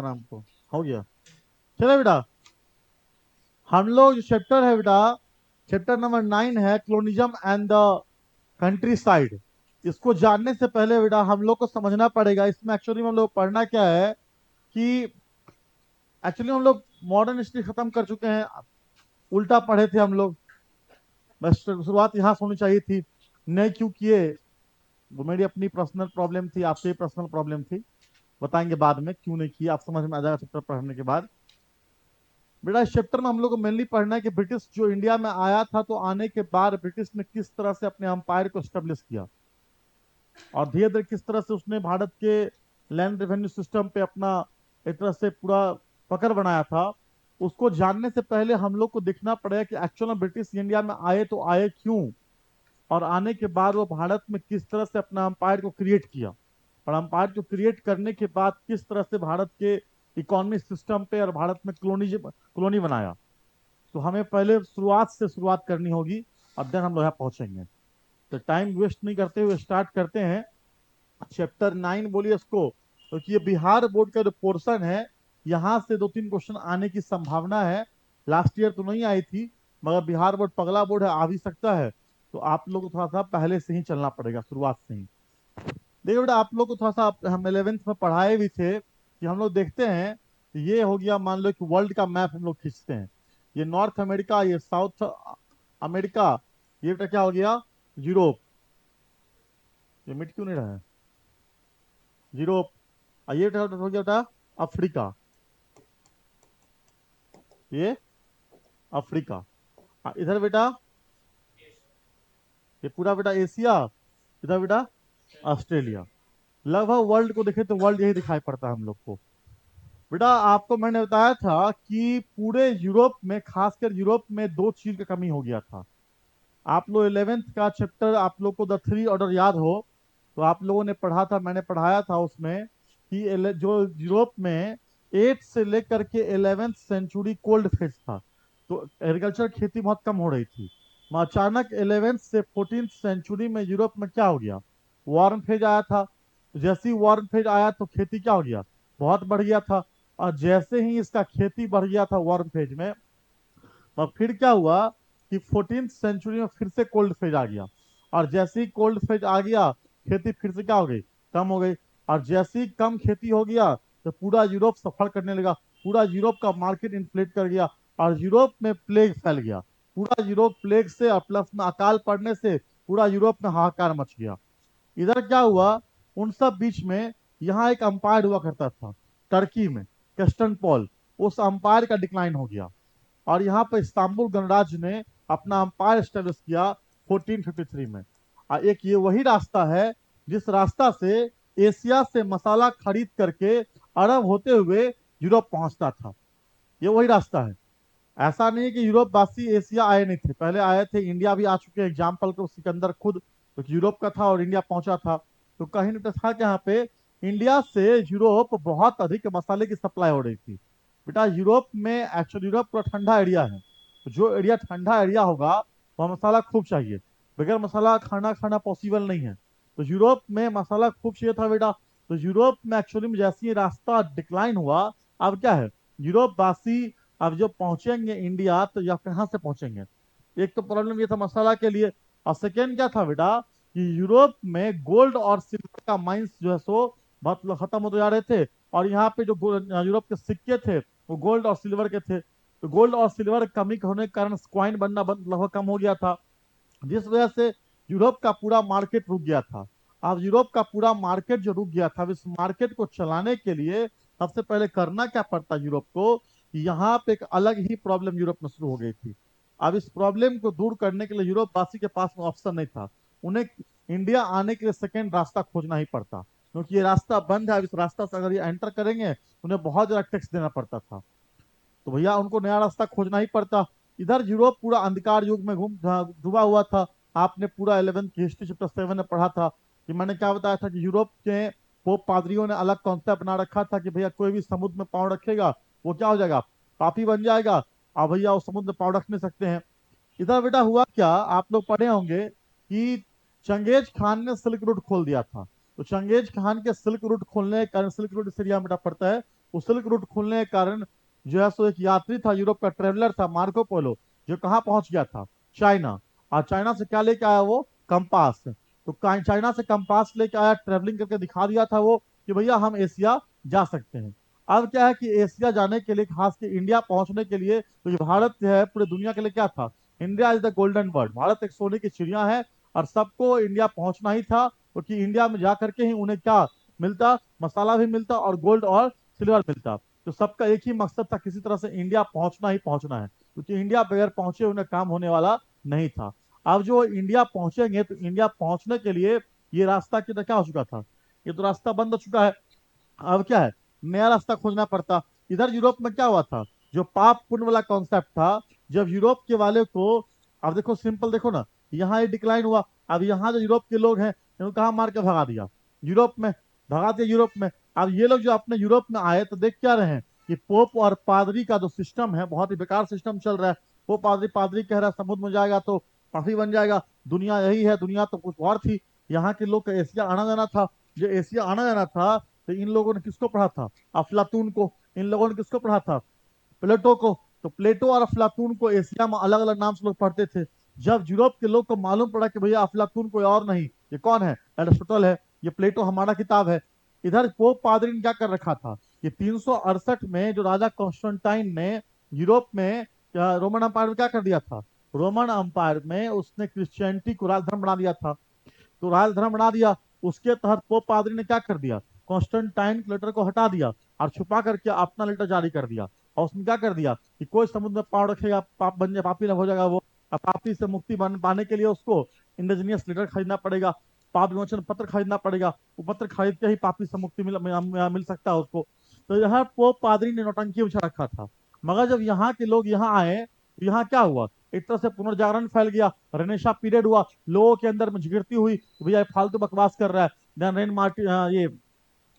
नाम को हो गया। चलो बेटा, हम लोग जो चैप्टर है बेटा, चैप्टर नंबर 9 है क्लोनिज्म एंड द कंट्री साइड। इसको जानने से पहले बेटा हम लोग को समझना पड़ेगा इसमें एक्चुअली में हम लोग पढ़ना क्या है कि एक्चुअली हम लोग मॉडर्न हिस्ट्री खत्म कर चुके हैं, उल्टा पढ़े थे हम लोग। बस शुरुआत यहाँ से होनी चाहिए थी, नहीं क्यों किए वो मेरी अपनी पर्सनल प्रॉब्लम थी, आपकी पर्सनल प्रॉब्लम थी। बताएंगे बाद में क्यों नहीं किया, आप समझ में आ जाएगा चैप्टर पढ़ने के बाद। बेटा इस चैप्टर में हम लोग को मेनली पढ़ना है कि ब्रिटिश जो इंडिया में आया था तो आने के बाद ब्रिटिश ने किस तरह से अपने अंपायर को स्टेब्लिश किया और धीरे धीरे किस तरह से उसने भारत के लैंड रेवेन्यू सिस्टम पे अपना एक तरह से पूरा पकड़ बनाया था। उसको जानने से पहले हम लोग को देखना पड़ेगा कि एक्चुअल में ब्रिटिश इंडिया में आए तो आए क्यों, और आने के बाद वो भारत में किस तरह से अपना अंपायर को क्रिएट किया, और अंपायर को क्रिएट करने के बाद किस तरह से भारत के इकोनॉमिक सिस्टम पे और भारत में कॉलोनी बनाया। तो हमें पहले शुरुआत से शुरुआत करनी होगी और देन हम लोग यहाँ पहुंचेंगे। तो टाइम वेस्ट नहीं करते हुए स्टार्ट करते हैं चैप्टर 9 बोलिए इसको, क्योंकि तो ये बिहार बोर्ड का जो पोर्शन है यहाँ से 2-3 क्वेश्चन आने की संभावना है। लास्ट ईयर तो नहीं आई थी, मगर बिहार बोर्ड पगला बोर्ड है, आ भी सकता है। तो आप लोग को थोड़ा सा पहले से ही चलना पड़ेगा, शुरुआत से ही। देखिए बेटा आप लोग को थोड़ा सा हम 11th में पढ़ाए भी थे कि हम लोग देखते हैं, ये हो गया मान लो कि वर्ल्ड का मैप हम लोग खींचते हैं, ये नॉर्थ अमेरिका, ये साउथ अमेरिका, ये बेटा क्या हो गया यूरोप। ये मिट क्यों नहीं रहा है, यूरोप। और ये बेटा हो गया बेटा अफ्रीका, ये अफ्रीका। इधर बेटा ये पूरा बेटा एशिया, इधर बेटा ऑस्ट्रेलिया। लगभग वर्ल्ड को देखे तो वर्ल्ड यही दिखाई पड़ता है हम लोग को। बेटा आपको मैंने बताया था कि पूरे यूरोप में, खासकर यूरोप में दो चीज का कमी हो गया था। आप लोग 11th का चैप्टर आप लोग को द थ्री ऑर्डर याद हो तो आप लोगों ने पढ़ा था, मैंने पढ़ाया था उसमें कि जो यूरोप में 8 से लेकर के 11th सेंचुरी कोल्ड फेज था, तो एग्रीकल्चर खेती बहुत कम हो रही थी। मगर अचानक 11th से 14th सेंचुरी में यूरोप में क्या हो गया, वार्म फेज आया था। तो जैसे ही वार्म फेज आया तो खेती क्या हो गया, बहुत बढ़ गया था। और जैसे ही इसका खेती बढ़ गया था वार्म फेज में, और फिर क्या हुआ कि 14th सेंचुरी में फिर से कोल्ड फेज आ गया। और जैसे ही कोल्ड फेज आ गया खेती फिर से क्या हो गई, कम हो गई। और जैसे ही कम खेती हो गया तो पूरा यूरोप सफर करने लगा, पूरा यूरोप का मार्केट इन्फ्लेट कर गया और यूरोप में प्लेग फैल गया। पूरा यूरोप प्लेग से और प्लस में अकाल पड़ने से पूरा यूरोप में हाहाकार मच गया। इधर क्या हुआ, उन सब बीच में यहाँ एक अंपायर हुआ करता था टर्की में, कैस्टन पॉल। उस अंपायर का डिक्लाइन हो गया और यहाँ पर इस्तांबुल गणराज्य ने अपना अंपायर स्टेब्लिश किया 1453 में। और एक ये वही रास्ता है जिस रास्ता से एशिया से मसाला खरीद करके अरब होते हुए यूरोप पहुंचता था, ये वही रास्ता है। ऐसा नहीं है कि यूरोप वासी एशिया आए नहीं थे, पहले आए थे, इंडिया भी आ चुके हैं, एग्जाम्पल को सिकंदर खुद तो यूरोप का था और इंडिया पहुंचा था। तो कहीं ना था कि यहाँ पे इंडिया से यूरोप बहुत अधिक मसाले की सप्लाई हो रही थी। बेटा यूरोप में एक्चुअली यूरोप पूरा ठंडा एरिया है, तो जो एरिया ठंडा एरिया होगा वहाँ मसाला खूब चाहिए, बगैर मसाला खाना खाना पॉसिबल नहीं है। तो यूरोप में मसाला खूब चाहिए था बेटा। तो यूरोप में एक्चुअली में जैसे ही रास्ता डिक्लाइन हुआ, अब क्या है, यूरोप वासी अब जब पहुंचेंगे इंडिया तो या कहाँ से पहुंचेंगे। एक तो प्रॉब्लम ये था मसाला के लिए, और सेकेंड क्या था बेटा कि यूरोप में गोल्ड और सिल्वर का माइंस जो है सो बहुत खत्म होते जा रहे थे। और यहाँ पे जो यूरोप के सिक्के थे वो गोल्ड और सिल्वर के थे, तो गोल्ड और सिल्वर कमी होने के कारण कॉइन बनना लगभग कम हो गया था, जिस वजह से यूरोप का पूरा मार्केट रुक गया था। अब यूरोप का पूरा मार्केट जो रुक गया था, अब इस मार्केट को चलाने के लिए सबसे पहले करना क्या पड़ता यूरोप को, यहाँ पे एक अलग ही प्रॉब्लम यूरोप में शुरू हो गई थी। अब इस प्रॉब्लम को दूर करने के लिए यूरोप वासी के पास में ऑप्शन नहीं था, उन्हें इंडिया आने के लिए सेकेंड रास्ता खोजना ही पड़ता, क्योंकि ये रास्ता बंद है। अब इस रास्ता से अगर ये एंटर करेंगे उन्हें बहुत ज्यादा टैक्स देना पड़ता था, तो भैया उनको नया रास्ता खोजना ही पड़ता। इधर यूरोप पूरा अंधकार युग में घूम डूबा हुआ था। आपने पूरा 11th की हिस्ट्री चैप्टर 7 में पढ़ा था कि मैंने क्या बताया था कि यूरोप के पोप पादरियों ने अलग कॉन्सेप्ट बना रखा था कि भैया कोई भी समुद्र में पाँव रखेगा वो क्या हो जाएगा, पापी बन जाएगा। और भैया वो समुद्र में पाँव रख नहीं सकते हैं। इधर बेटा हुआ क्या, आप लोग पढ़े होंगे कि चंगेज खान ने सिल्क रूट खोल दिया था। तो चंगेज खान के सिल्क रूट खोलने के कारण, सिल्क रूट इस एरिया में बेटा पड़ता है, उस सिल्क रूट खुलने के कारण जो है सो एक यात्री था, यूरोप का ट्रेवलर था मार्को पोलो, जो कहाँ पहुंच गया था, चाइना। और चाइना से क्या लेके आया वो, कंपास। तो चाइना से कंपास लेके आया, ट्रेवलिंग करके दिखा दिया था वो कि भैया हम एशिया जा सकते हैं। अब क्या है कि एशिया जाने के लिए, खास के इंडिया पहुंचने के लिए, तो ये भारत जो है पूरे दुनिया के लिए क्या था, India is the golden bird, Bharat एक सोने की चिड़िया है। और सबको इंडिया पहुंचना ही था, क्योंकि इंडिया में जा करके ही उन्हें क्या मिलता, मसाला भी मिलता और गोल्ड और सिल्वर मिलता। तो सबका एक ही मकसद था, किसी तरह से इंडिया पहुंचना ही पहुंचना है, क्योंकि इंडिया बगैर पहुंचे उन्हें काम होने वाला नहीं था। अब जो इंडिया पहुंचेंगे, तो इंडिया पहुंचने के लिए ये रास्ता कितना क्या हो चुका था, ये तो रास्ता बंद हो चुका है। अब क्या है, नया रास्ता खोजना पड़ता। इधर यूरोप में क्या हुआ था, जो पाप पुण्य वाला कॉन्सेप्ट था, जब यूरोप के वाले को, अब देखो सिंपल देखो ना, यहाँ ये डिक्लाइन हुआ। अब यहाँ जो यूरोप के लोग हैं, इनको कहाँ मार के भगा दिया, यूरोप में, भगा दिया यूरोप में। अब ये लोग जो अपने यूरोप में आए, तो देख क्या रहे हैं कि पोप और पादरी का जो सिस्टम है, बहुत ही बेकार सिस्टम चल रहा है। वो पादरी पादरी कह रहा है समुद्र में जाएगा तो काफी बन जाएगा, दुनिया यही है, दुनिया तो कुछ और थी। यहाँ के लोग का एशिया आना जाना था, जो एशिया आना जाना था, तो इन लोगों ने किसको पढ़ा था, अफलातून को। इन लोगों ने किसको पढ़ा था, प्लेटो को। तो प्लेटो और अफलातून को एशिया में अलग अलग नाम से लोग पढ़ते थे। जब यूरोप के लोग को मालूम पड़ा कि भैया अफलातून कोई और नहीं, ये कौन है, एरिस्टोटल है, ये प्लेटो हमारा किताब है। इधर पोप पादरी ने क्या कर रखा था, ये 368 में जो राजा कॉन्स्टेंटाइन ने यूरोप में रोमन अम्पायर में क्या कर दिया था, रोमन अम्पायर में उसने क्रिश्चियनिटी को राजधर्म बना दिया था। तो राजधर्म बना दिया, उसके तहत पोप पादरी ने क्या कर दिया, कॉन्स्टेंटाइन के लेटर को हटा दिया और छुपा करके अपना लेटर जारी कर दिया। और उसमें क्या कर दिया कि कोई समुद्र में पाँव रखेगा पाप बन जाए, पापी हो जाएगा वो। अब पापी से मुक्ति पाने के लिए उसको इंडिजीनियस लेटर खरीदना पड़ेगा, पाप विमोचन पत्र खरीदना पड़ेगा। वो पत्र खरीद के ही पापी से मुक्ति मिल सकता है उसको। तो यह पोप पादरी ने नौटंकी बिछा रखा था। मगर जब यहाँ के लोग यहाँ आए, तो यहाँ क्या हुआ, एक तरह से पुनर्जागरण फैल गया, रेनेसा पीरियड हुआ, लोगों के अंदर में झिगड़ती हुई कि भैया ये फालतू बकवास कर रहा है। देन रेन मार्टिन, ये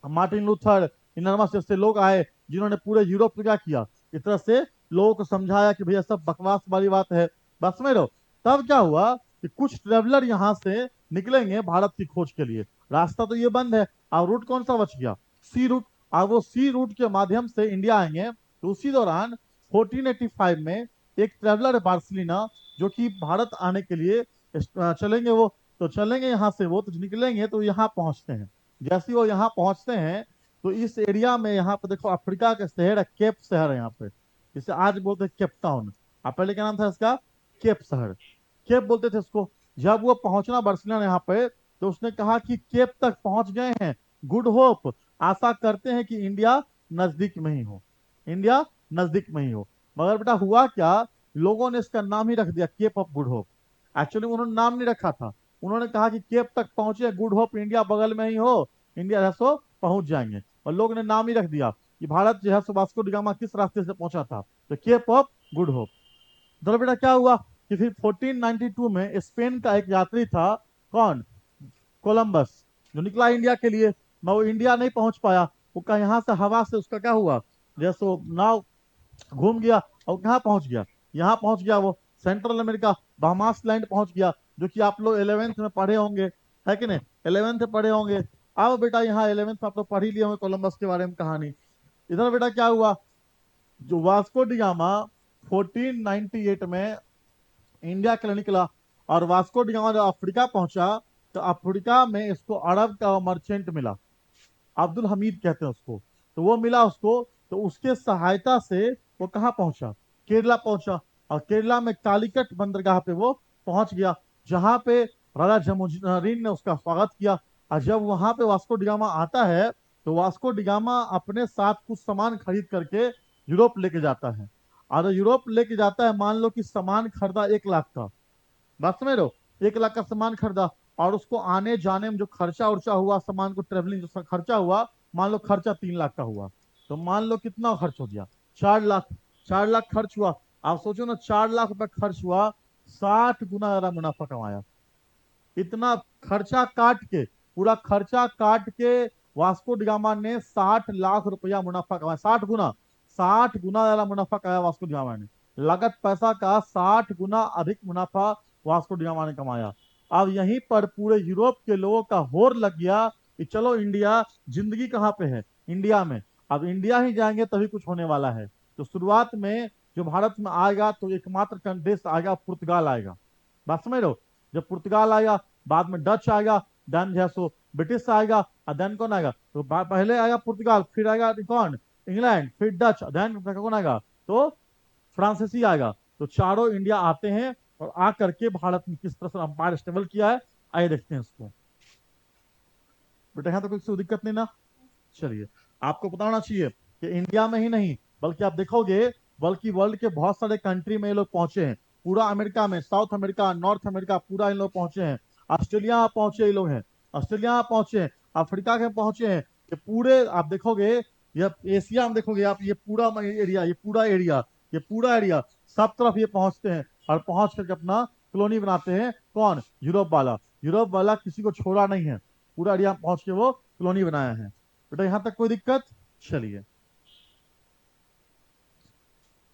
मार्टिन लूथर, इनर्मस जैसे लोग आए, जिन्होंने पूरे यूरोप को क्या किया, इस तरह से लोगों को समझाया कि भैया सब बकवास वाली बात है, बस में रहो। तब क्या हुआ कि कुछ ट्रेवलर यहाँ से निकलेंगे भारत की खोज के लिए, रास्ता तो ये बंद है। अब रूट कौन सा बच गया, सी रूट। अब वो सी रूट के माध्यम से इंडिया आएंगे। तो उसी दौरान 1485 में एक ट्रेवलर है बार्सिलोना, जो कि भारत आने के लिए चलेंगे वो। तो चलेंगे यहाँ से वो, तो निकलेंगे तो यहाँ पहुंचते हैं। जैसे ही वो यहाँ पहुंचते हैं, तो इस एरिया में, यहाँ पे देखो अफ्रीका का शहर है, केप शहर है यहाँ पे, जिसे आज बोलते हैं केप टाउन। अब पहले क्या नाम था इसका, केप शहर, केप बोलते थे इसको। जब वो पहुंचना बर्सिलोना यहाँ पे, तो उसने कहा कि केप तक पहुंच गए हैं, गुड होप, आशा करते हैं कि इंडिया नजदीक में ही हो, इंडिया नजदीक में ही हो। मगर बेटा हुआ क्या, लोगों ने इसका नाम ही रख दिया Cape of Good Hope. Actually उन्होंने नाम नहीं रखा था, उन्होंने कहा कि केप तक पहुंचे, गुड होप इंडिया बगल में ही हो, इंडिया है सो पहुंच जाएंगे। और लोग ने नाम ही रख दिया कि भारत जो है सो वास्को डिगामा किस रास्ते से पहुंचा था, तो केप ऑफ गुड होप। तो बेटा क्या हुआ कि फिर 1492 में स्पेन का एक यात्री था, कौन, कोलंबस, जो निकला इंडिया के लिए। मैं वो इंडिया नहीं पहुंच पाया, वो का यहाँ से हवा से उसका क्या हुआ, जैसे वो नाव घूम गया और कहाँ पहुंच गया, यहाँ पहुंच गया वो, सेंट्रल अमेरिका, बहामास लैंड पहुंच गया, जो कि आप लोग 11th में पढ़े होंगे, है कि नहीं, 11th में पढ़े होंगे। अब बेटा यहाँ 11th में आप लोग पढ़ ही लिए होंगे कोलंबस के बारे में कहानी। इधर बेटा क्या हुआ, जो वास्को डिगामा 1498 में इंडिया के लिए निकला, और वास्को डिगामा जब अफ्रीका पहुंचा, तो अफ्रीका में इसको अरब का मर्चेंट मिला, अब्दुल हमीद कहते हैं उसको। तो वो मिला उसको, तो उसके सहायता से वो कहाँ पहुंचा, केरला पहुंचा। और केरला में कालीकट बंदरगाह पे वो पहुंच गया, जहां पे राजा जमुनीन ने उसका स्वागत किया। और जब वहां पे वास्को डिगामा आता है, तो वास्को डिगामा अपने साथ कुछ सामान खरीद करके यूरोप लेके जाता है। और यूरोप लेके जाता है, मान लो कि सामान खरीदा 1 लाख का, बात समझ रहे हो, 1 लाख का सामान खरीदा, और उसको आने जाने में जो खर्चा उर्चा हुआ, सामान को ट्रेवलिंग जो खर्चा हुआ, मान लो खर्चा 3 लाख का हुआ, तो मान लो कितना खर्च हो गया, 4 लाख। 4 लाख खर्च हुआ। आप सोचो ना, 4 लाख रुपए खर्च हुआ, 60 गुना ज्यादा मुनाफा कमाया। इतना खर्चा काट के, पूरा खर्चा काट के वास्को डिगामा ने 60 लाख रुपया मुनाफा कमाया, 60 गुना, 60 गुना ज्यादा मुनाफा कमाया वास्को डिगामा ने। लागत पैसा का 60 गुना अधिक मुनाफा वास्को डिगामा ने कमाया। अब यहीं पर पूरे यूरोप के लोगों का होर लग गया कि चलो इंडिया, जिंदगी कहाँ पे है, इंडिया में। अब इंडिया ही जाएंगे तभी कुछ होने वाला है। तो शुरुआत में जो भारत में आएगा तो एकमात्र देश आएगा पुर्तगाल आएगा। बात समझ रहे हो? जब पुर्तगाल आएगा, बाद में डच आएगा, देन जो है सो ब्रिटिश आएगा, और देन कौन आएगा? तो पहले आएगा पुर्तगाल, फिर आएगा कौन? इंग्लैंड, फिर डच, देन कौन आएगा? तो फ्रांसीसी आएगा। तो चारों इंडिया आते हैं और आ करके भारत में किस तरह से अंपायर स्टेबल किया है, आइए देखते हैं इसको। बेटा यहाँ तो कोई दिक्कत नहीं ना? चलिए, आपको पता होना चाहिए कि इंडिया में ही नहीं बल्कि आप देखोगे बल्कि वर्ल्ड के बहुत सारे कंट्री में ये लोग पहुंचे हैं। पूरा अमेरिका में, साउथ अमेरिका, नॉर्थ अमेरिका, पूरा इन लोग पहुंचे हैं। ऑस्ट्रेलिया पहुंचे ये लोग हैं, ऑस्ट्रेलिया पहुंचे हैं, अफ्रीका के पहुंचे हैं। ये पूरे आप देखोगे, ये एशिया में देखोगे आप, ये पूरा एरिया, ये पूरा एरिया, ये पूरा एरिया, सब तरफ ये पहुंचते हैं और पहुंच करके अपना कॉलोनी बनाते हैं। कौन? यूरोप वाला। यूरोप वाला किसी को छोड़ा नहीं है, पूरा एरिया पहुंच के वो कॉलोनी बनाया है। बेटा यहां तक कोई दिक्कत? चलिए,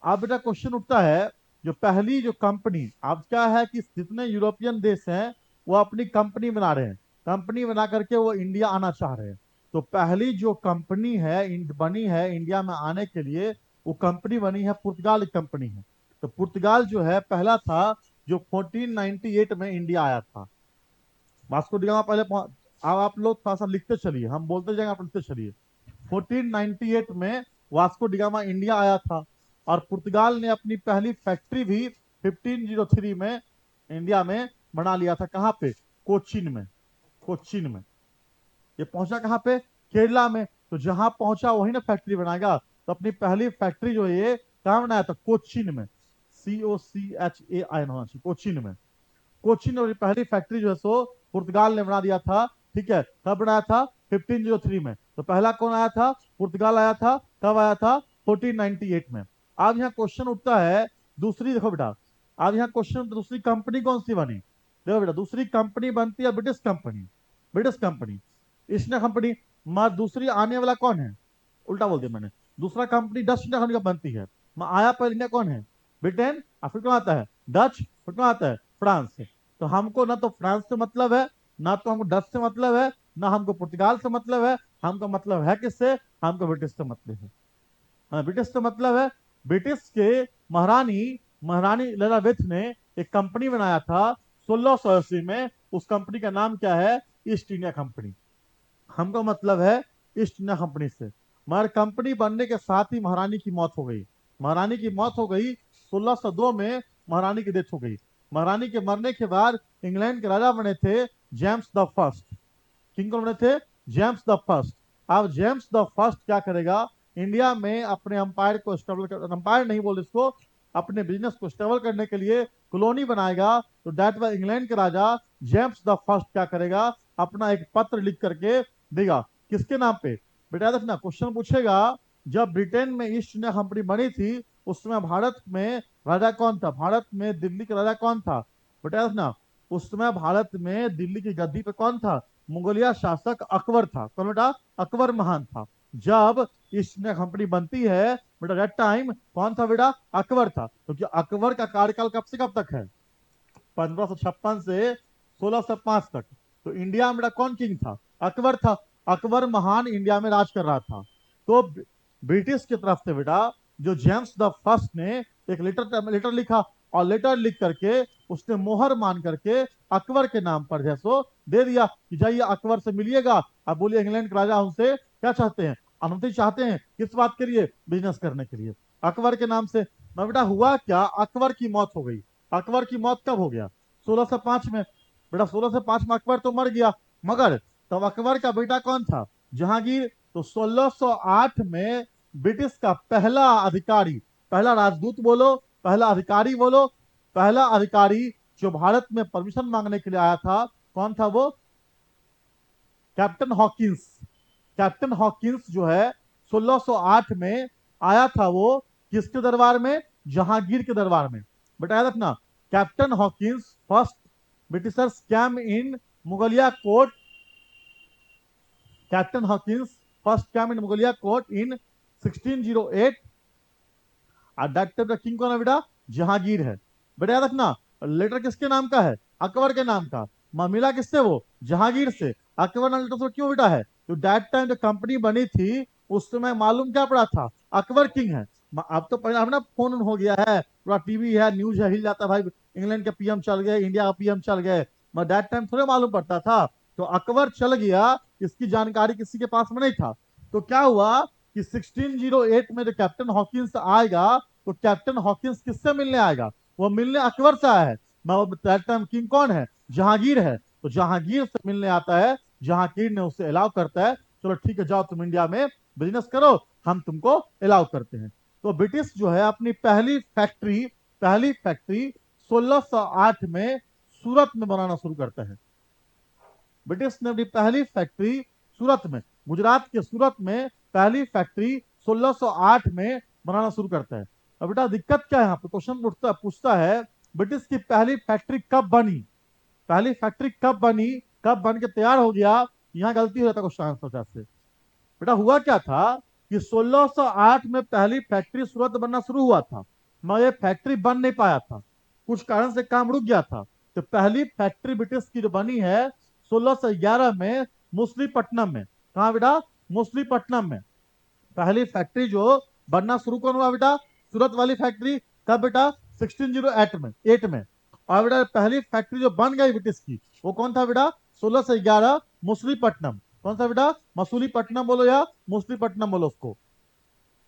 अब बेटा क्वेश्चन उठता है, जो पहली जो कंपनी, अब क्या है कि जितने यूरोपियन देश हैं वो अपनी कंपनी बना रहे हैं, कंपनी बना करके वो इंडिया आना चाह रहे हैं। तो पहली जो कंपनी है बनी है इंडिया में आने के लिए, वो कंपनी बनी है, पुर्तगाल की कंपनी है। तो पुर्तगाल जो है पहला था जो 1498 में इंडिया आया था। वास्को डी गामा पहले अब आप लोग थोड़ा सा लिखते चलिए, हम बोलते जाएंगे, आप लिखते चलिए। 1498 में वास्को डिगामा इंडिया आया था और पुर्तगाल ने अपनी पहली फैक्ट्री भी 1503 में इंडिया में बना लिया था। कहां पे? कोचीन में। कोचीन में ये पहुंचा, कहां पे? केरला में। तो जहां पहुंचा वही ना फैक्ट्री बनाएगा। तो अपनी पहली फैक्ट्री जो है ये कहां बनाया था? कोचीन में। COCHAIN होना चाहिए, कोचीन में। कोचीन और पहली फैक्ट्री जो है सो पुर्तगाल ने बना दिया था। ठीक है, कब बनाया था? 1503 में। तो पहला कौन आया था? पुर्तगाल आया था। कब आया था? 1498 में। अब यहाँ क्वेश्चन उठता है दूसरी, देखो बेटा, अब यहाँ क्वेश्चन, दूसरी कंपनी कौन सी बनी? देखो बेटा, दूसरी कंपनी बनती है British company. British company, east India company. मार दूसरी आने वाला कौन है? उल्टा बोल दिया मैंने। दूसरा कंपनी डच इंडिया कंपनी का बनती है। आया पहले इंडिया कौन है? ब्रिटेन। और फिर कौन आता है? डच। फिर कौन आता है? फ्रांस से। तो हमको ना तो फ्रांस से मतलब है, ना तो हमको डच से मतलब है, ना हमको पुर्तगाल से मतलब है। हमको मतलब है किससे? हमको ब्रिटिश से मतलब है। हाँ, ब्रिटिश से मतलब है। ब्रिटिश के महारानी महारानी एलिजाबेथ ने एक कंपनी बनाया था 1680 में। उस कंपनी का नाम क्या है? East India company. हमको मतलब है ईस्ट इंडिया कंपनी से। मगर कंपनी बनने के साथ ही महारानी की मौत हो गई। महारानी की मौत हो गई 1602 में, महारानी की डेथ हो गई। महारानी के मरने के बाद इंग्लैंड के राजा बने थे जेम्स द फर्स्ट। किंग कौन बने थे? James the first. अब जेम्स द फर्स्ट क्या करेगा? इंडिया में अपने अंपायर को स्टेबल कर, अंपायर नहीं बोल इसको, अपने बिजनेस को स्टेबल करने के लिए कॉलोनी बनाएगा। तो दैट वाज इंग्लैंड के राजा जेम्स द फर्स्ट क्या करेगा? अपना एक पत्र लिख करके देगा। किसके नाम पे? बेटा देखना, क्वेश्चन पूछेगा, जब ब्रिटेन में ईस्ट इंडिया कंपनी बनी थी उस समय भारत में राजा कौन था? भारत में दिल्ली का राजा कौन था? बेटा देखना, उस समय भारत में दिल्ली की गद्दी पे कौन था? मुगलिया शासक अकबर था। कौन बेटा? अकबर महान था। जब ईस्ट इंडिया कंपनी बनती है बेटा, दैट टाइम कौन था बेटा? अकबर था। क्योंकि अकबर का कार्यकाल कब से कब तक है? 1556 से 1605 तक। तो इंडिया में बेटा कौन किंग था? अकबर था। अकबर महान इंडिया में राज कर रहा था। तो ब्रिटिश की तरफ से बेटा जो जेम्स द फर्स्ट ने एक लेटर लिखा, और लेटर लिख करके उसने मोहर मान करके अकबर के नाम पर जैसो दे दिया कि जाइए अकबर से मिलिएगा। अब बोलिए इंग्लैंड के राजा उनसे क्या चाहते हैं? अनुमति चाहते हैं। किस बात के लिए? बिजनेस करने के लिए। अकबर के नाम से। मैं बेटा हुआ क्या? अकबर की मौत हो गई। अकबर की मौत कब हो गया? 1605 में। बेटा 1605 में अकबर तो मर गया, मगर तब अकबर का बेटा कौन था? जहांगीर। तो 1608 में ब्रिटिश का पहला अधिकारी, पहला राजदूत बोलो, पहला अधिकारी बोलो, पहला अधिकारी जो भारत में परमिशन मांगने के लिए आया था, कौन था वो? Captain Hawkins. कैप्टन हॉकिंस जो है 1608 में आया था, वो किसके दरबार में? जहांगीर के दरबार में। बेटा याद रखना, Captain Hawkins first Britishers came in मुगलिया court. Captain Hawkins first came in मुगलिया कोर्ट इन 1608। और दैट टाइम का किंग कौन है बेटा? जहांगीर है। बेटा याद रखना, लेटर किसके नाम का है? अकबर के नाम का। मिला किससे? वो जहांगीर से। अकबर नाम लेटर से क्यों बेटा है? तो दैट टाइम जो कंपनी बनी थी उस समय मालूम क्या पड़ा था, अकबर किंग है। अब तो पहले अब ना फोन हो गया है, पूरा टीवी है, न्यूज है, हिल जाता है भाई, इंग्लैंड के पीएम चल गए, इंडिया का पीएम चल गए। मगर दैट टाइम थोड़े मालूम पड़ता था। तो अकबर चल गया, इसकी जानकारी किसी के पास में नहीं था। तो क्या हुआ कि 1608 में जो कैप्टन हॉकिंस आएगा, तो कैप्टन हॉकिंस किससे मिलने आएगा, वो मिलने अकबर से आया है। दैट टाइम किंग कौन है, जहांगीर है। तो जहांगीर से मिलने आता है, जहांगीर ने उसे अलाउ करता है, चलो ठीक है जाओ तुम इंडिया में बिजनेस करो, हम तुमको अलाउ करते हैं। तो ब्रिटिश जो है अपनी पहली फैक्ट्री 1608 में सूरत में बनाना शुरू करता है। ब्रिटिश ने अपनी पहली फैक्ट्री सूरत में, गुजरात के सूरत में पहली फैक्ट्री 1608 में बनाना शुरू करता है। अब बेटा दिक्कत क्या है, यहाँ पे क्वेश्चन पूछता है ब्रिटिश की पहली फैक्ट्री कब बनी, पहली फैक्ट्री कब बनी, कब बन के तैयार हो गया, यहाँ गलती हो जाता क्वेश्चन आंसर से। बेटा हुआ क्या था कि 1608 में पहली फैक्ट्री सूरत बनना शुरू हुआ था, मगर ये फैक्ट्री बन नहीं पाया था, कुछ कारण से काम रुक गया था। तो पहली फैक्ट्री ब्रिटिश की जो बनी है 1611 में मुसलीपट्टनम में। कहा बेटा, मुसलीपट्टनम में पहली फैक्ट्री जो बनना शुरू कौन हुआ बेटा, सूरत वाली फैक्ट्री। कब बेटा, 1608 में, 8 में। और बेटा पहली फैक्ट्री जो बन गई ब्रिटिश की वो कौन था बेटा, 1611 मुसलीपट्टनम। कौन सा बेटा, मसूलीपट्टनम बोलो या मुसलीपट्टनम बोलो उसको।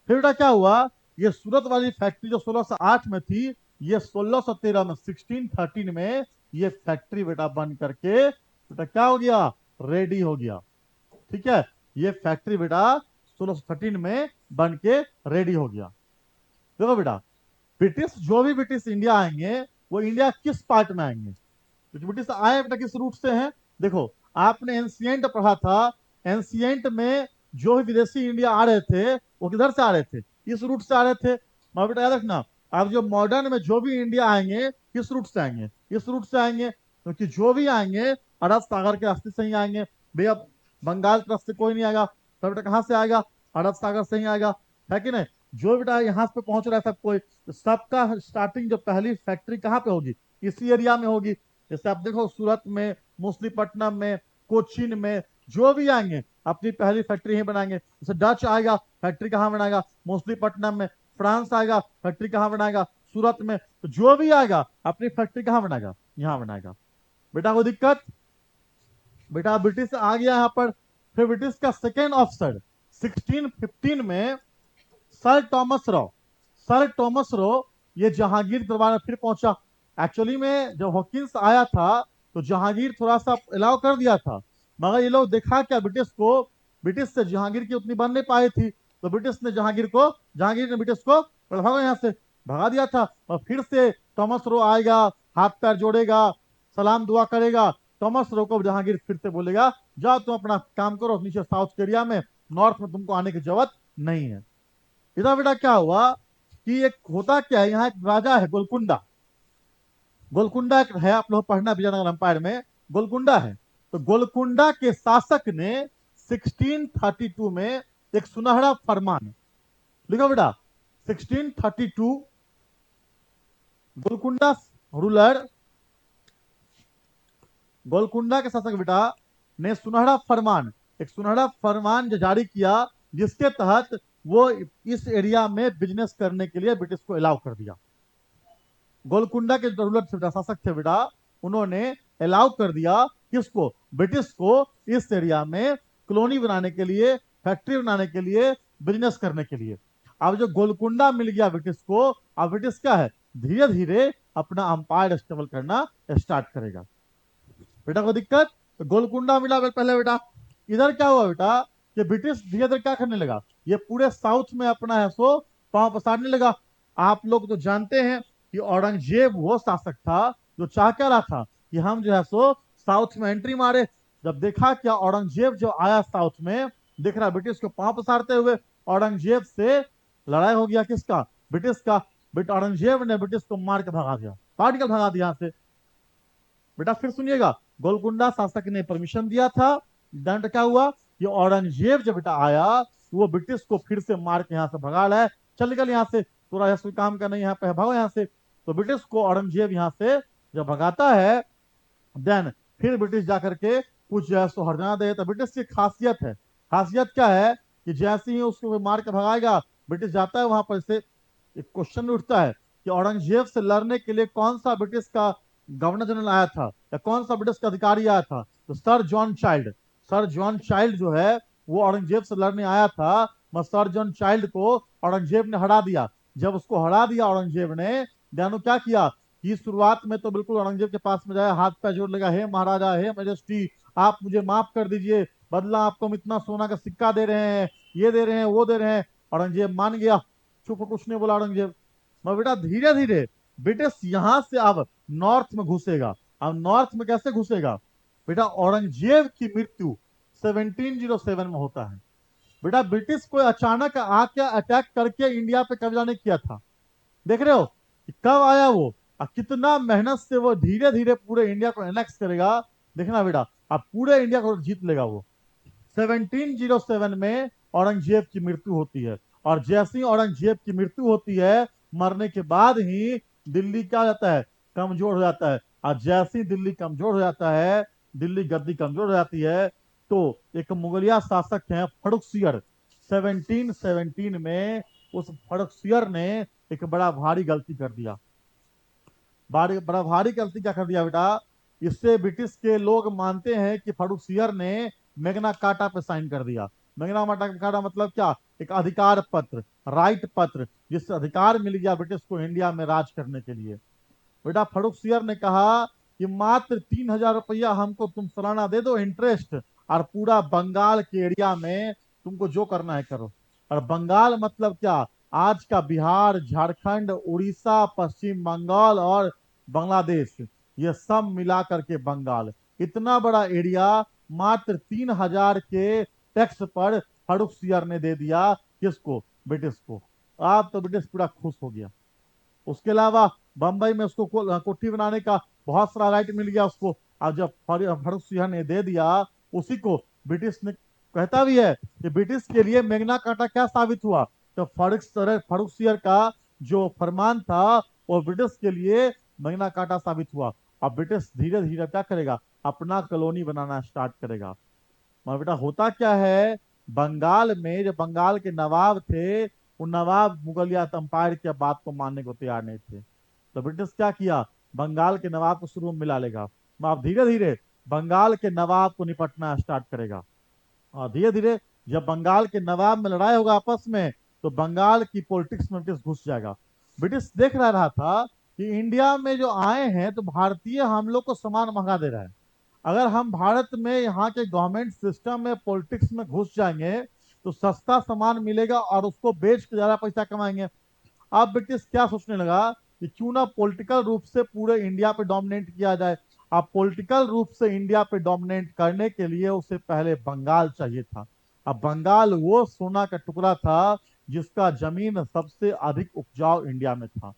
फिर बेटा क्या हुआ, ये सूरत वाली फैक्ट्री जो 1608 में थी, ये 1613 में, 1613 में ये फैक्ट्री बेटा बन करके बेटा क्या हो गया, रेडी हो गया। ठीक है, ये फैक्ट्री बेटा 1613 में बन के रेडी हो गया। देखो बेटा, ब्रिटिश जो भी ब्रिटिश इंडिया आएंगे, वो इंडिया किस पार्ट में आएंगे, क्योंकि ब्रिटिश आए बेटा किस रूट से हैं। देखो आपने एंशियंट पढ़ा था, एंशियंट में जो भी विदेशी इंडिया आ रहे थे वो किधर से आ रहे थे, इस रूट से आ रहे थे। मगर बेटा याद रखना, अब जो मॉडर्न में जो भी इंडिया आएंगे किस रूट से आएंगे, इस रूट से आएंगे, क्योंकि जो भी आएंगे अरब सागर के रास्ते से ही आएंगे। भैया बंगाल की तरफ से कोई नहीं आएगा, तो बेटा कहाँ से आएगा, अरब सागर से ही आएगा, है कि नहीं। जो बेटा यहाँ पे पहुंच रहा है सब कोई, तो सबका स्टार्टिंग जो पहली फैक्ट्री कहाँ पे होगी, इसी एरिया में होगी। जैसे आप देखो सूरत में, मुसलीपट्टनम में, कोचीन में, जो भी आएंगे अपनी पहली फैक्ट्री ही बनाएंगे। जैसे डच आएगा, फैक्ट्री कहाँ बनाएगा, मुसलीपट्टनम में। फ्रांस आएगा, फैक्ट्री कहाँ बनाएगा, सूरत में। तो जो भी आएगा अपनी फैक्ट्री कहाँ बनाएगा, यहाँ बनाएगा। बेटा कोई दिक्कत, बेटा ब्रिटिश आ गया यहाँ पर। फिर ब्रिटिश का सेकेंड ऑफिसर 1615 में sir Thomas raw, sir Thomas raw ये जहांगीर दरबार में फिर पहुंचा। एक्चुअली में जब हॉकिंस आया था तो जहांगीर थोड़ा सा अलाउ कर दिया था, मगर ये लोग देखा क्या ब्रिटिश को, ब्रिटिश से जहांगीर की उतनी बन नहीं पाई थी, तो ब्रिटिश ने जहांगीर ने ब्रिटिश को भगाओ यहाँ से, भगा दिया था। और फिर से टॉमस रो आएगा, हाथ पैर जोड़ेगा, सलाम दुआ करेगा। टॉमस रो को जहांगीर फिर से बोलेगा जाओ तुम अपना काम करो नीचे साउथ एरिया में, नॉर्थ में तुमको आने की जरूरत नहीं है। इधर बेटा क्या हुआ कि एक होता क्या है, यहाँ एक राजा है गोलकुंडा, गोलकुंडा एक है, आप लोग पढ़ना विजयनगर एम्पायर में, गोलकुंडा है। तो गोलकुंडा के शासक ने 1632 में एक सुनहरा फरमान लिखो बेटा, 1632 गोलकुंडा रूलर, गोलकुंडा के शासक बेटा ने सुनहरा फरमान, एक सुनहरा फरमान जो जारी किया, जिसके तहत वो इस एरिया में बिजनेस करने के लिए ब्रिटिश को अलाउ कर दिया। गोलकुंडा के जो रूलर थे, शासक थे बेटा, उन्होंने अलाउ कर दिया किसको, ब्रिटिश को इस एरिया में कॉलोनी बनाने के लिए, फैक्ट्री बनाने के लिए, बिजनेस करने के लिए। अब जो गोलकुंडा मिल गया ब्रिटिश को, अब ब्रिटिश क्या है, धीरे धीरे अपना अंपायर स्टेबल करना स्टार्ट करेगा। बेटा को दिक्कत, तो गोलकुंडा मिला पहले बेटा। इधर क्या हुआ बेटा कि ब्रिटिश धीरे धीरे क्या करने लगा, ये पूरे साउथ में अपना है सो पांव पसारने लगा। आप लोग तो जानते हैं कि औरंगजेब वो शासक था जो चाह क्या रहा था कि हम जो है सो साउथ में एंट्री मारे। जब देखा क्या, औरंगजेब जो आया साउथ में, देख रहा ब्रिटिश को पांव पसारते हुए, औरंगजेब से लड़ाई हो गया किसका, ब्रिटिश का। बेटा औरंगजेब ने ब्रिटिश को मार के भगा दिया, काट के भगा दिया यहाँ से। बेटा फिर सुनिएगा, गोलकुंडा शासक ने परमिशन दिया था, दंड क्या हुआ, ये औरंगजेब जब बेटा आया, वो ब्रिटिश को फिर से मार के यहाँ से भगा लाया, चल निकल यहाँ से, तोरा ऐसा काम का नहीं, यहाँ पे भागो यहाँ से। तो ब्रिटिश को औरंगजेब यहाँ से जब भगाता है, देन फिर ब्रिटिश जाकर के कुछ जो है सो हरजाना दे। तो ब्रिटिश की खासियत है, खासियत क्या है कि जैसे ही उसको मार के भगाएगा, ब्रिटिश जाता है वहां पर से, एक क्वेश्चन उठता है कि औरंगजेब से लड़ने के लिए कौन सा ब्रिटिश का गवर्नर जनरल आया था या कौन सा ब्रिटिश का अधिकारी आया था? तो sir John child. Sir John child जो है वो औरंगजेब से लड़ने आया था, मगर सर जॉन चाइल्ड को औरंगजेब ने हरा दिया। जब उसको हरा दिया औरंगजेब ने, देनो क्या किया कि शुरुआत में तो बिल्कुल औरंगजेब के पास में जाया, हाथ पैर जोड़ लगा, हे महाराजा, हे मैजेस्टी, आप मुझे माफ कर दीजिए, बदला आपको हम इतना सोना का सिक्का दे रहे हैं, ये दे रहे हैं, वो दे रहे हैं। औरंगजेब मान गया, चुप, कुछ नहीं बोला औरंगजेब। मगर बेटा धीरे धीरे ब्रिटिश यहां से अब नॉर्थ में घुसेगा। अब नॉर्थ में कैसे घुसेगा? बेटा औरंगजेब की मृत्यु 1707 में होता है। बेटा ब्रिटिश को अचानक आके अटैक करके इंडिया पे कब्जा नहीं किया था। देख रहे हो कि कब आया वो और कितना मेहनत से वो धीरे धीरे पूरे इंडिया को एनेक्स करेगा। देखना बेटा, अब पूरे इंडिया को जीत लेगा वो। 1707 में औरंगजेब की मृत्यु होती है, और जैसे ही औरंगजेब की मृत्यु होती है, मरने के बाद ही दिल्ली क्या हो जाता है? कमजोर हो जाता है। और जैसे ही दिल्ली कमजोर हो जाता है, दिल्ली गद्दी कमजोर हो जाती है, तो एक मुगलिया शासक हैं फर्रुखसियर, 1717 में उस फर्रुखसियर ने एक बड़ा भारी गलती कर दिया। बड़ा भारी गलती क्या कर दिया बेटा? इससे ब्रिटिश के लोग मानते हैं कि फर्रुखसियर ने मैग्ना कार्टा पे साइन कर दिया। मैग्ना कार्टा मतलब क्या? एक अधिकार पत्र, राइट पत्र, जिससे अधिकार मिल गया ब्रिटिश को इंडिया में राज करने के लिए। बेटा फर्रुखसियर ने कहा कि मात्र 3000 रुपया हमको तुम सालाना दे दो इंटरेस्ट, और पूरा बंगाल के एरिया में तुमको जो करना है करो। और बंगाल मतलब क्या? आज का बिहार, झारखंड, उड़ीसा, पश्चिम बंगाल और बांग्लादेश, ये सब मिला करके बंगाल, इतना बड़ा एरिया मात्र 3000 के टैक्स पर फर्रुखसियर ने दे दिया। किसको? ब्रिटिश को। आप तो ब्रिटिश पूरा खुश हो गया। उसके अलावा बंबई में उसको कोठी बनाने का बहुत सारा राइट मिल गया उसको। और जब फर्रुख सिंह ने दे दिया उसी को, ब्रिटिश ने, कहता भी है कि ब्रिटिश के लिए मैग्ना कार्टा क्या साबित हुआ? तो फर्रुख सिंह का जो फरमान था वो ब्रिटिश के लिए मैग्ना कार्टा साबित हुआ। अब ब्रिटिश धीरे धीरे क्या करेगा? अपना कॉलोनी बनाना स्टार्ट करेगा। मगर बेटा होता क्या है, बंगाल में जो बंगाल के नवाब थे, वो नवाब मुगलिया अंपायर की बात को मानने को तैयार नहीं थे। तो ब्रिटिश क्या किया? बंगाल के नवाब को शुरू में मिला लेगा। अब धीरे धीरे बंगाल के नवाब को निपटना स्टार्ट करेगा। और धीरे धीरे जब बंगाल के नवाब में लड़ाई होगा आपस में, तो बंगाल की पॉलिटिक्स में ब्रिटिश घुस जाएगा। ब्रिटिश देख रहा था कि इंडिया में जो आए हैं तो भारतीय हम लोग को सामान महंगा दे रहा है। अगर हम भारत में यहाँ के गवर्नमेंट सिस्टम में पॉलिटिक्स में घुस जाएंगे तो सस्ता सामान मिलेगा और उसको बेच के ज्यादा पैसा कमाएंगे। अब ब्रिटिश क्या सोचने लगा कि क्यों ना पॉलिटिकल रूप से पूरे इंडिया पे डोमिनेट किया जाए। अब पॉलिटिकल रूप से इंडिया पे डोमिनेट करने के लिए उसे पहले बंगाल चाहिए था। अब बंगाल वो सोना का टुकड़ा था जिसका जमीन सबसे अधिक उपजाऊ इंडिया में था।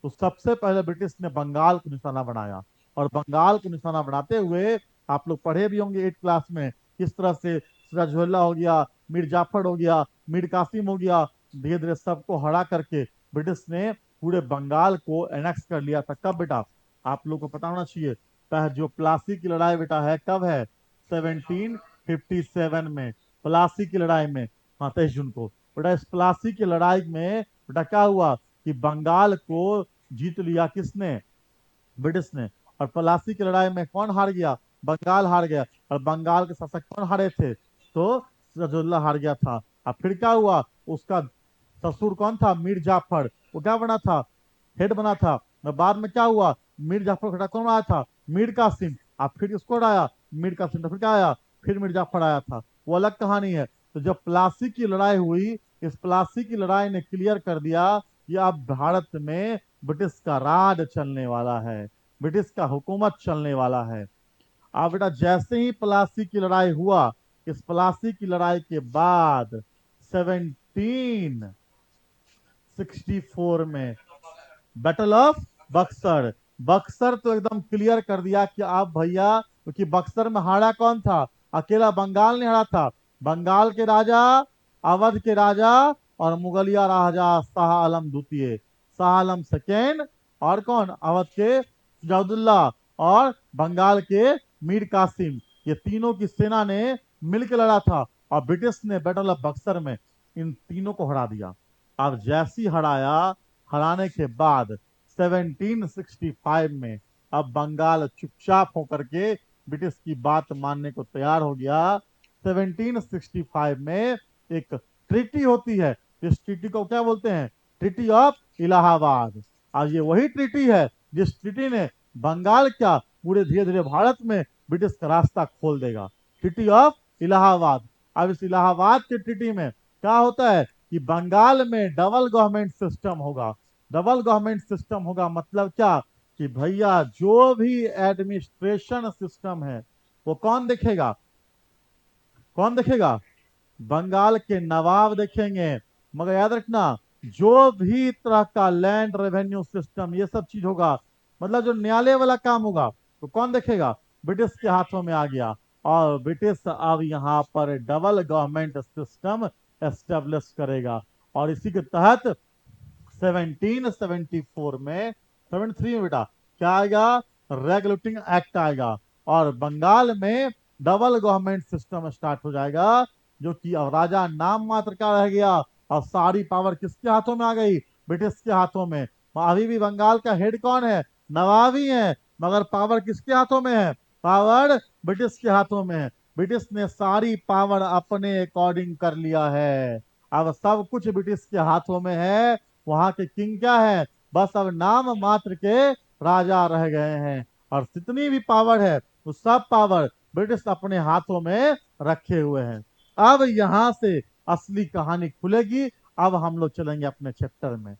तो सबसे पहले ब्रिटिश ने बंगाल को निशाना बनाया। और बंगाल को निशाना बनाते हुए आप लोग पढ़े भी होंगे 8 क्लास में, किस तरह से सिराजुद्दौला हो गया, मीर जाफर हो गया, मीर कासिम हो गया, धीरे धीरे सबको हरा करके ब्रिटिश ने पूरे बंगाल को एनेक्स कर लिया था। कब बेटा? आप लोग को पता होना चाहिए, जो प्लासी की लड़ाई बेटा है कब है? 1757 में, प्लासी की लड़ाई में। हाँ, 23 जून को। बेटा इस प्लासी की लड़ाई में बेटा क्या हुआ कि बंगाल को जीत लिया किसने? ब्रिटिश ने। और प्लासी की लड़ाई में कौन हार गया? बंगाल हार गया। और बंगाल के शासक कौन हारे थे? तो सिराजुद्दौला हार गया था। अब फिर क्या हुआ? उसका ससुर कौन था? मीर जाफर। वो क्या बना था? हेड बना था। और बाद में क्या हुआ? मीर जाफर खड़ा कौन आया था? मीर कासिम। अब फिर किसको हराया? मीर कासिम। तो फिर क्या आया? फिर मीर जाफर आया था। वो अलग कहानी है। तो जब प्लासी की लड़ाई हुई, इस प्लासी की लड़ाई ने क्लियर कर दिया कि अब भारत में ब्रिटिश का राज चलने वाला है, ब्रिटिश का हुकूमत चलने वाला है। अब बेटा जैसे ही प्लासी की लड़ाई हुआ, इस प्लासी की लड़ाई के बाद 1764 में बैटल ऑफ बक्सर। बक्सर तो एकदम क्लियर कर दिया कि आप भैया, क्योंकि बक्सर में हारा कौन था? अकेला बंगाल नहीं हारा था। बंगाल के राजा, अवध के राजा और मुगलिया राजा शाह आलम द्वितीय, शाह आलम सेकेंड, और कौन? अवध के सिराजुद्दौला और बंगाल के मीर कासिम, ये तीनों की सेना ने मिलकर लड़ा था। और ब्रिटिश ने बैटल ऑफ बक्सर में इन तीनों को हरा दिया। अब जैसी हराया, हराने के बाद 1765 में अब बंगाल चुपचाप होकर के ब्रिटिश की बात मानने को तैयार हो गया। 1765 में एक ट्रीटी होती है, इस ट्रीटी को क्या बोलते हैं? Treaty of Allahabad. आज ये वही ट्रीटी है जिस ट्रीटी ने बंगाल क्या पूरे धीरे धीरे भारत में ब्रिटिश का रास्ता खोल देगा। Treaty of Allahabad. अब इस इलाहाबाद के ट्रीटी में क्या होता है कि बंगाल में डबल गवर्नमेंट सिस्टम होगा। डबल गवर्नमेंट सिस्टम होगा मतलब क्या कि भैया जो भी एडमिनिस्ट्रेशन सिस्टम है वो कौन देखेगा? कौन देखेगा? बंगाल के नवाब देखेंगे। मगर याद रखना, जो भी तरह का लैंड रेवेन्यू सिस्टम ये सब चीज होगा, मतलब जो न्यायालय वाला काम होगा, तो कौन देखेगा? ब्रिटिश के हाथों में आ गया। और ब्रिटिश अब यहाँ पर डबल गवर्नमेंट सिस्टम एस्टेब्लिश करेगा। और इसी के तहत 1774 में, 73 में बेटा क्या आएगा? रेगुलेटिंग एक्ट आएगा और बंगाल में डबल गवर्नमेंट सिस्टम स्टार्ट हो जाएगा, जो कि अब राजा नाम मात्र का रह गया और सारी पावर किसके हाथों में आ गई? ब्रिटिश के हाथों में। अभी भी बंगाल का हेड कौन है? नवाब ही है, मगर पावर किसके हाथों में है? पावर ब्रिटिश के हाथों में है। ब्रिटिश ने सारी पावर अपने अकॉर्डिंग कर लिया है। अब सब कुछ ब्रिटिश के हाथों में है। वहां के किंग क्या है? बस अब नाम मात्र के राजा रह गए हैं। और जितनी भी पावर है वो सब पावर ब्रिटिश अपने हाथों में रखे हुए हैं। अब यहां से असली कहानी खुलेगी। अब हम लोग चलेंगे अपने चैप्टर में।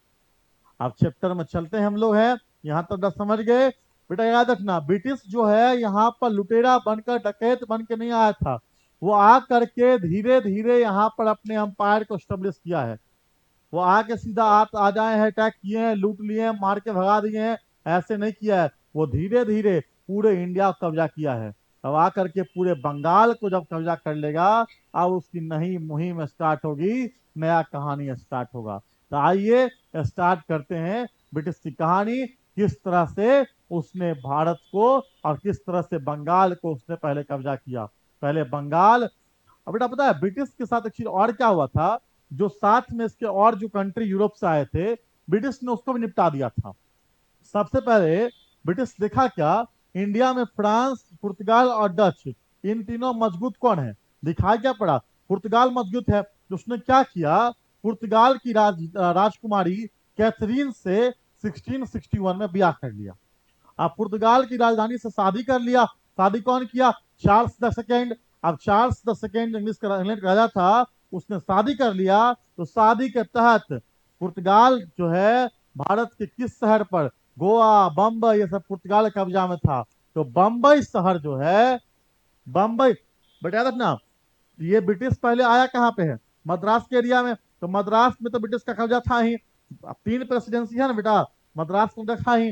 अब चैप्टर में चलते हैं हम लोग। है यहाँ तक तो समझ गए? बेटा याद रखना, ब्रिटिश जो है यहाँ पर लुटेरा बनकर, डकैत बन के नहीं आया था। वो आ करके धीरे धीरे यहाँ पर अपने अंपायर को स्टेब्लिश किया है। वो आके सीधा आ जाए हैं, अटैक किए हैं, लूट लिए हैं, मार के भगा दिए हैं, ऐसे नहीं किया है। वो धीरे धीरे पूरे इंडिया को कब्जा किया है। अब आकर के पूरे बंगाल को जब कब्जा कर लेगा, अब उसकी नई मुहिम स्टार्ट होगी, नया कहानी स्टार्ट होगा। तो आइए स्टार्ट करते हैं ब्रिटिश की कहानी, किस तरह से उसने भारत को और किस तरह से बंगाल को उसने पहले कब्जा किया। पहले बंगाल। अब बेटा पता है ब्रिटिश के साथ एक चीज और क्या हुआ था? जो साथ में इसके और जो कंट्री यूरोप से आए थे, ब्रिटिश ने उसको भी निपटा दिया था। सबसे पहले ब्रिटिश देखा क्या, इंडिया में फ्रांस, पुर्तगाल और डच, इन तीनों मजबूत कौन है? दिखाई क्या पड़ा? पुर्तगाल मजबूत है। तो उसने क्या किया, पुर्तगाल की राजकुमारी कैथरीन से 1661 में ब्याह कर लिया। अब पुर्तगाल की राजधानी से शादी कर लिया। शादी कौन किया? Charles the second. अब चार्ल्स द सेकेंड इंग्लैंड का राजा था, उसने शादी कर लिया। तो शादी के तहत पुर्तगाल जो है भारत के किस शहर पर? गोवा, बम्बई, ये सब पुर्तगाल के कब्जा में था। तो बम्बई शहर जो है, बम्बई, बट याद रखना ये ब्रिटिश पहले आया कहाँ पे है? मद्रास के एरिया में। तो मद्रास में तो ब्रिटिश का कब्जा था ही। अब तीन प्रेसिडेंसी है ना बेटा, मद्रास में रखा ही।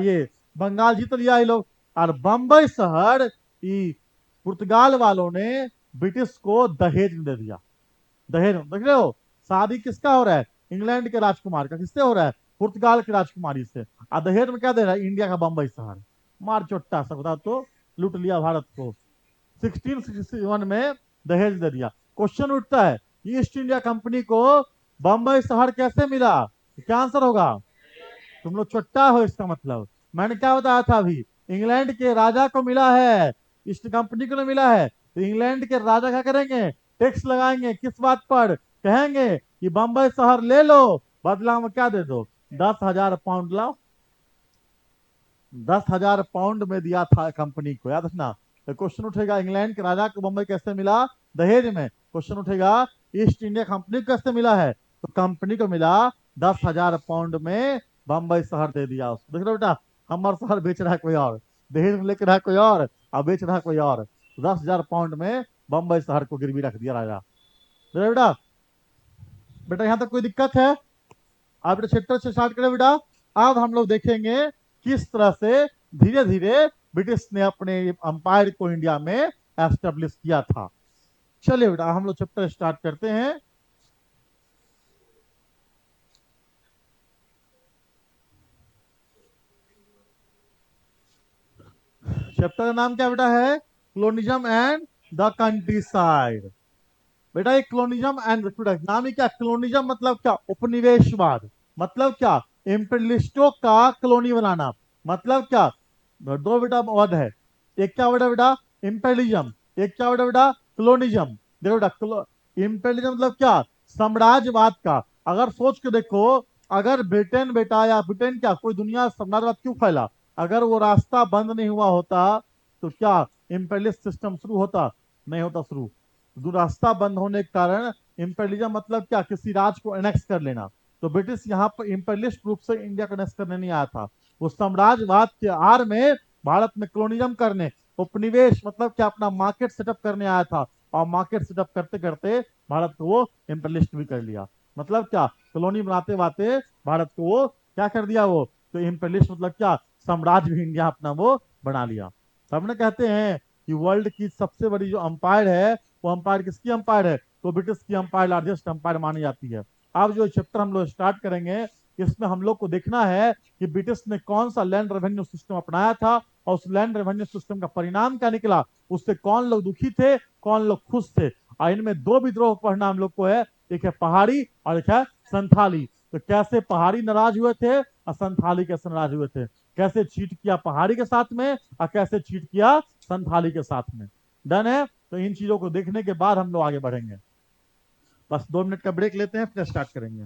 ये बंगाल जीत लिया ये लोग। और बंबई शहर ई पुर्तगाल वालों ने ब्रिटिश को दहेज में दे दिया। दहेज में देख रहे हो, शादी किसका हो रहा है? इंग्लैंड के राजकुमार का। किससे हो रहा है? पुर्तगाल की राजकुमारी से। और दहेज में क्या दे रहा है? इंडिया का बंबई शहर। मार चोट्टा सब बता तो, लूट लिया भारत को। 1661 में दहेज दे दिया। क्वेश्चन उठता है, ईस्ट इंडिया कंपनी को बंबई शहर कैसे मिला? क्या आंसर होगा? तुम लोग चुट्टा हो इसका मतलब। मैंने क्या बताया था अभी? इंग्लैंड के राजा को मिला है, ईस्ट कंपनी को नहीं मिला है। तो इंग्लैंड के राजा क्या करेंगे? टैक्स लगाएंगे। किस बात पर? कहेंगे कि बंबई शहर ले लो, बदला में क्या दे दो? 10,000 पाउंड लाओ। 10,000 पाउंड में दिया था कंपनी को, याद रखना। तो क्वेश्चन उठेगा, इंग्लैंड के राजा को बंबई कैसे मिला? दहेज में। क्वेश्चन उठेगा, ईस्ट इंडिया कंपनी को कैसे मिला है? तो कंपनी को मिला 10,000 पाउंड में, बंबई शहर दे दिया उसको। देख लो बेटा, हमारा शहर बेच रहा है कोई और, दहेज में लेकर रहा है कोई और बेच रहा है कोई और। 10,000 पाउंड में बंबई शहर को गिरवी रख दिया राजा। देख बेटा, बेटा यहाँ तक कोई दिक्कत है? आप बेटा चैप्टर से स्टार्ट करें बेटा। अब हम लोग देखेंगे किस तरह से धीरे धीरे ब्रिटिश ने अपने अंपायर को इंडिया में एस्टेब्लिश किया था। चलिए बेटा हम लोग चैप्टर स्टार्ट करते हैं। चैप्टर का नाम क्या बेटा है? Colonialism and the country side. बेटा ये क्लोनिज्म एंड रिप्रोडक्शन नाम ही क्या, क्लोनिज्म मतलब क्या, उपनिवेशवाद, मतलब क्या, इंपीरियलिस्टों का कॉलोनी बनाना, मतलब क्या, दो बेटा वर्ड है, एक क्या वर्ड है बेटा, इंपेरियलिज्म, एक क्या वर्ड है बेटा, क्लोनिज्म। देखो बेटा, इंपेरियलिज्म मतलब क्या, साम्राज्यवाद का। अगर सोच के देखो, अगर ब्रिटेन बेटा, या ब्रिटेन क्या, कोई दुनिया साम्राज्यवाद क्यों फैला, अगर वो रास्ता बंद नहीं हुआ होता तो क्या इंपेरियलिस्ट सिस्टम शुरू होता, नहीं होता शुरू। जो रास्ता बंद होने के कारण, इंपेरियलिज्म मतलब क्या, किसी राज को एनेक्स कर लेना। तो ब्रिटिश यहाँ पर इंपेरियलिस्ट रूप से इंडिया को एनेक्स करने नहीं आया था, वो साम्राज्यवाद के आड़ में भारत में कॉलोनिज्म करने, उपनिवेश मतलब क्या, अपना मार्केट सेटअप करने आया था। और मार्केट सेटअप करते करते भारत को वो इंपेरियलिस्ट भी कर लिया। मतलब क्या, कॉलोनी बनाते बनाते भारत को वो क्या कर दिया वो, तो इंपेरियलिस्ट मतलब क्या, साम्राज्य भी इंडिया अपना वो बना लिया। तब ना कहते हैं कि वर्ल्ड की सबसे बड़ी जो अंपायर है, वो अंपायर किसकी अंपायर है, तो ब्रिटिश की अंपायर लार्जेस्ट अंपायर मानी जाती है। अब जो चैप्टर हम लोग स्टार्ट करेंगे, इसमें हम लोग को देखना है कि ब्रिटिश ने कौन सा लैंड रेवेन्यू सिस्टम अपनाया था, और उस लैंड रेवेन्यू सिस्टम का परिणाम क्या निकला, उससे कौन लोग दुखी थे, कौन लोग खुश थे। और इनमें दो विद्रोह पढ़ना हम लोग को है, एक है पहाड़ी और एक है संथाली। तो कैसे पहाड़ी नाराज हुए थे और संथाली कैसे नाराज हुए थे, कैसे चीट किया पहाड़ी के साथ में और कैसे चीट किया संथाली के साथ में। डन है, तो इन चीजों को देखने के बाद हम लोग आगे बढ़ेंगे। बस 2 मिनट का ब्रेक लेते हैं, फिर स्टार्ट करेंगे।